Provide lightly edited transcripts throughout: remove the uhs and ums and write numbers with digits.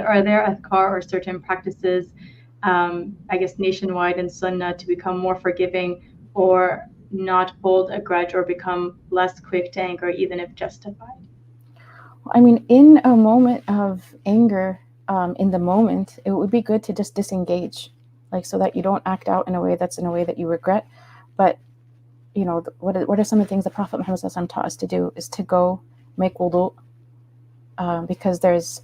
are there adhkar or certain practices, I guess, nationwide in Sunnah to become more forgiving or not hold a grudge or become less quick to anger, even if justified? I mean, in a moment of anger, in the moment, it would be good to just disengage, like so that you don't act out in a way that's in a way that you regret. But you know, what are some of the things the Prophet Muhammad SAW taught us to do is to go make wudu, because there's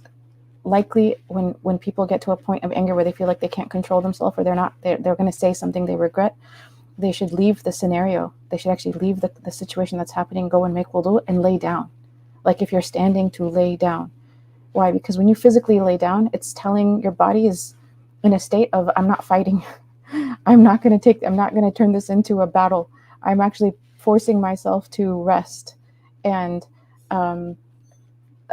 likely when people get to a point of anger where they feel like they can't control themselves or they're going to say something they regret, they should leave the scenario. They should actually leave the situation that's happening, go and make wudu and lay down. Like if you're standing, to lay down. Why? Because when you physically lay down, it's telling your body is in a state of, I'm not fighting. I'm not going to turn this into a battle. I'm actually forcing myself to rest. And um,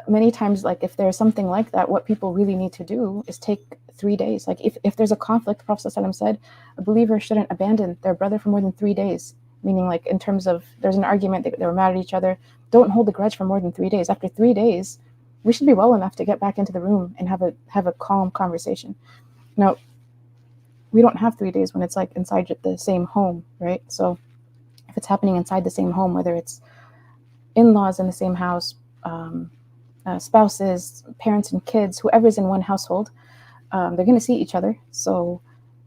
many times, like if there's something like that, what people really need to do is take 3 days. Like if there's a conflict, the Prophet ﷺ said a believer shouldn't abandon their brother for more than 3 days. Meaning, like in terms of there's an argument, they were mad at each other, don't hold a grudge for more than 3 days. After 3 days, we should be well enough to get back into the room and have a calm conversation. Now, we don't have 3 days when it's like inside the same home, right? So if it's happening inside the same home, whether it's in-laws in the same house, spouses, parents and kids, whoever's in one household, they're going to see each other. So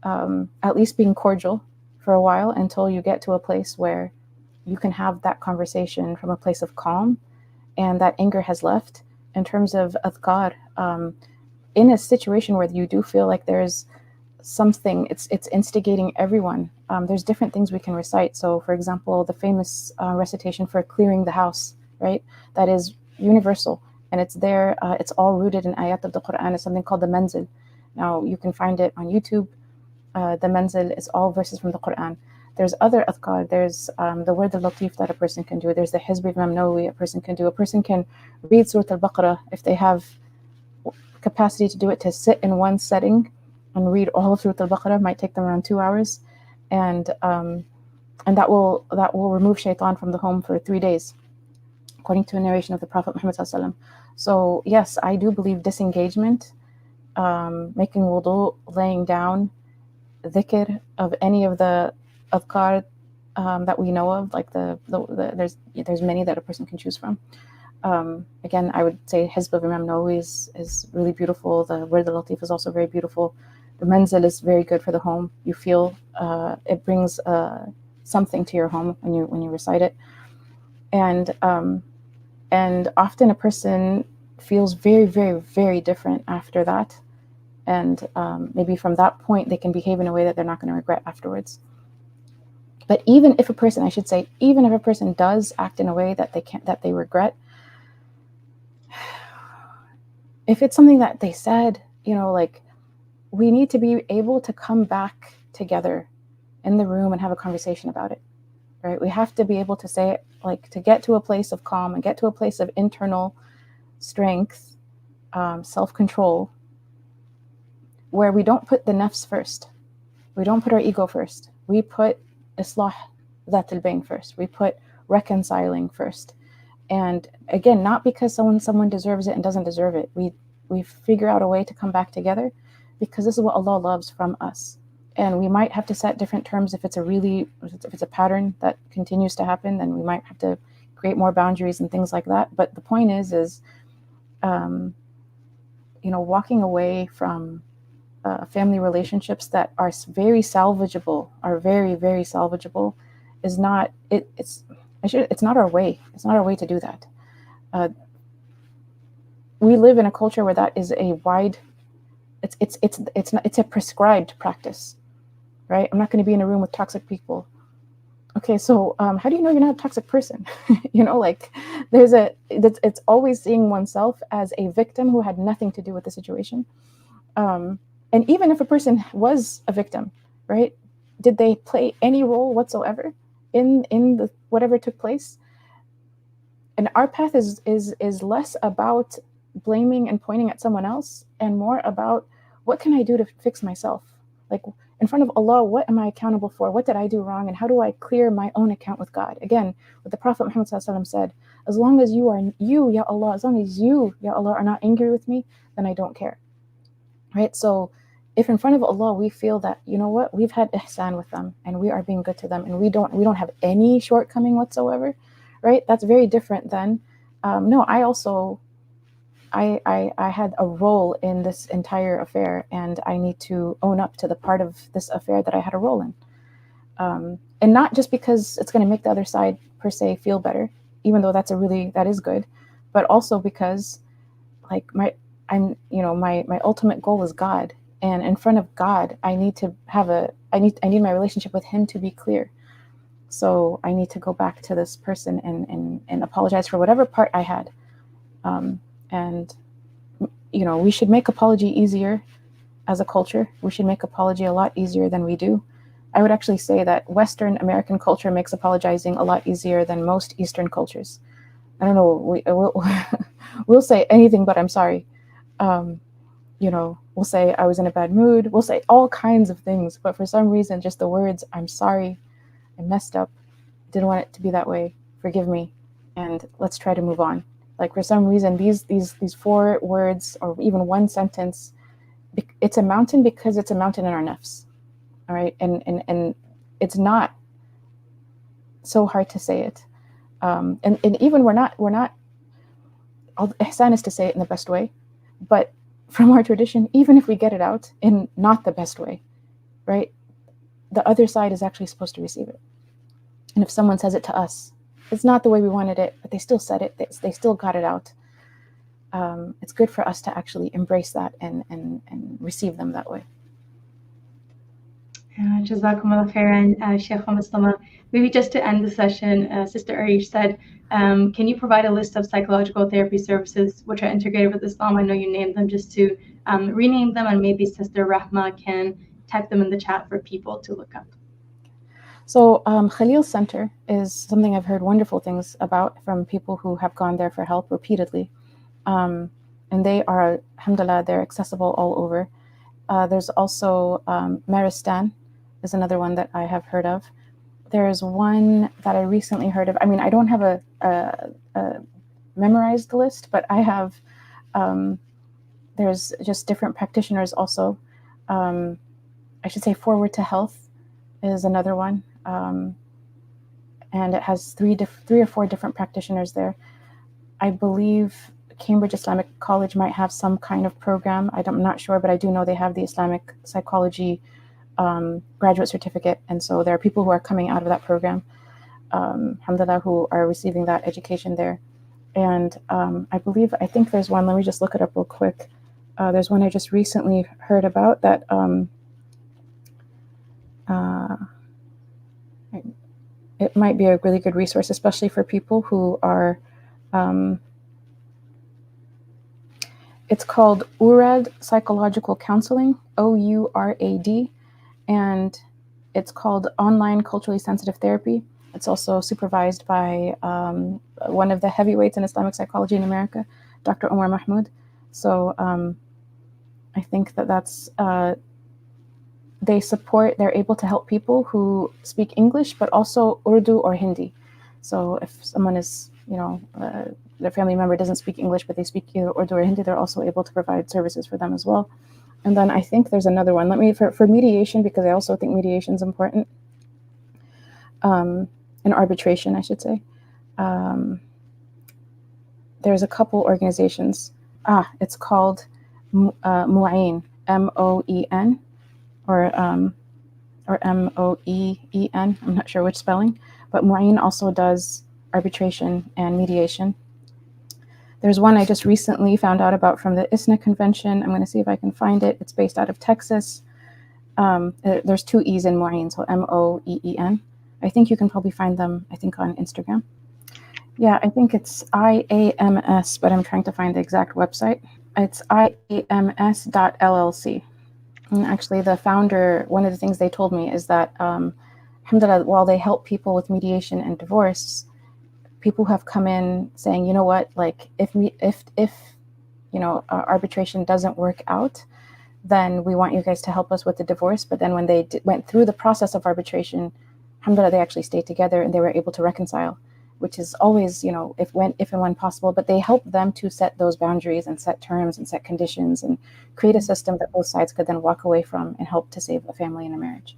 at least being cordial for a while until you get to a place where you can have that conversation from a place of calm and that anger has left. In terms of adhkar, in a situation where you do feel like there's something, it's instigating everyone. There's different things we can recite. So, for example, the famous recitation for clearing the house, right? That is universal, and it's there. It's all rooted in ayat of the Quran. It's something called the manzil. Now you can find it on YouTube. The manzil is all verses from the Quran. There's other adhkar. There's the word al-latif that a person can do. There's the hizb of Imam Nawawi a person can do. A person can read Surah al-Baqarah if they have capacity to do it, to sit in one setting and read all of Surah al-Baqarah. Might take them around 2 hours, and that will remove shaitan from the home for 3 days, according to a narration of the Prophet Muhammad ﷺ. So yes, I do believe disengagement, making wudu, laying down, dhikr of any of the adhkar that we know of, like there's many that a person can choose from. Again, I would say Hizb of Imam Nawawi is really beautiful. The Word al-Latif is also very beautiful. The Manzil is very good for the home. You feel it brings something to your home when you recite it, and often a person feels very, very, very different after that, and maybe from that point they can behave in a way that they're not going to regret afterwards. But even if a person, I should say, even if a person does act in a way that they regret, if it's something that they said, like, we need to be able to come back together in the room and have a conversation about it, right? We have to be able to say it, like, to get to a place of calm and get to a place of internal strength, self-control, where we don't put the nafs first. We don't put our ego first. We put islah that al-bayn first. We put reconciling first. And again, not because someone deserves it and doesn't deserve it. We figure out a way to come back together, because this is what Allah loves from us. And we might have to set different terms if it's a pattern that continues to happen. Then we might have to create more boundaries and things like that. But the point is walking away from family relationships that are very salvageable, are very, very salvageable, is not it's not our way. It's not our way to do that. We live in a culture where that is a wide. It's a prescribed practice, right? I'm not going to be in a room with toxic people. Okay, so how do you know you're not a toxic person? Like it's always seeing oneself as a victim who had nothing to do with the situation. And even if a person was a victim, right? Did they play any role whatsoever in the whatever took place? And our path is less about blaming and pointing at someone else, and more about, what can I do to fix myself? Like, in front of Allah, what am I accountable for? What did I do wrong? And how do I clear my own account with God? Again, what the Prophet Muhammad ﷺ said, as long as you, Ya Allah, as long as you, Ya Allah, are not angry with me, then I don't care. right? So if in front of Allah we feel that, you know what, we've had ihsan with them and we are being good to them and we don't have any shortcoming whatsoever, right? That's very different than no, I also I had a role in this entire affair and I need to own up to the part of this affair that I had a role in. And not just because it's going to make the other side per se feel better, even though that is good, but also because like my ultimate goal is God, and in front of God I need to have I need my relationship with him to be clear. So I need to go back to this person and apologize for whatever part I had. And we should make apology easier as a culture. We should make apology a lot easier than we do. I would actually say that Western American culture makes apologizing a lot easier than most Eastern cultures. I don't know, we'll say anything but I'm sorry. We'll say I was in a bad mood. We'll say all kinds of things, but for some reason, just the words, I'm sorry, I messed up, didn't want it to be that way, forgive me, and let's try to move on. Like for some reason, these 4 words or even one sentence, it's a mountain because it's a mountain in our nafs. All right, and it's not so hard to say it. And even we're not. All ihsan is to say it in the best way, but from our tradition, even if we get it out in not the best way, right, the other side is actually supposed to receive it. And if someone says it to us, it's not the way we wanted it, but they still said it, they still got it out. It's good for us to actually embrace that and receive them that way. Jazakumullah khairan, Shaykha Muslema. Maybe just to end the session, Sister Arish said, can you provide a list of psychological therapy services which are integrated with Islam? I know you named them, just to rename them, and maybe Sister Rahma can type them in the chat for people to look up. So Khalil Center is something I've heard wonderful things about from people who have gone there for help repeatedly. And they are, alhamdulillah, they're accessible all over. There's also Meristan is another one that I have heard of. There's one that I recently heard of. I mean, I don't have a memorized list, but I have, there's just different practitioners also. I should say Forward to Health is another one. And it has 3 or 4 different practitioners there. I believe Cambridge Islamic College might have some kind of program. I'm not sure, but I do know they have the Islamic psychology graduate certificate. And so there are people who are coming out of that program, alhamdulillah, who are receiving that education there. And I think there's one, let me just look it up real quick. There's one I just recently heard about that it might be a really good resource, especially for people who are, it's called URAD Psychological Counseling, OURAD, and it's called Online Culturally Sensitive Therapy. It's also supervised by one of the heavyweights in Islamic psychology in America, Dr. Omar Mahmoud. So I think that's, they're able to help people who speak English, but also Urdu or Hindi. So if someone is, their family member doesn't speak English, but they speak either Urdu or Hindi, they're also able to provide services for them as well. And then I think there's another one. For mediation, because I also think mediation is important, and arbitration, I should say. There's a couple organizations. It's called Mu'een, MOEN, or MOEEN. I'm not sure which spelling, but Mu'een also does arbitration and mediation. There's one I just recently found out about from the ISNA convention. I'm going to see if I can find it. It's based out of Texas. There's 2 E's in Mu'een, so MOEEN. I think you can probably find them, I think, on Instagram. Yeah, I think it's IAMS, but I'm trying to find the exact website. It's IAMS.LLC. And actually, the founder, one of the things they told me is that, alhamdulillah, while they help people with mediation and divorce, people have come in saying, you know what, like if arbitration doesn't work out, then we want you guys to help us with the divorce. But then when they went through the process of arbitration, alhamdulillah, they actually stayed together and they were able to reconcile. which is always, if and when possible, but they help them to set those boundaries and set terms and set conditions and create a system that both sides could then walk away from and help to save a family and a marriage.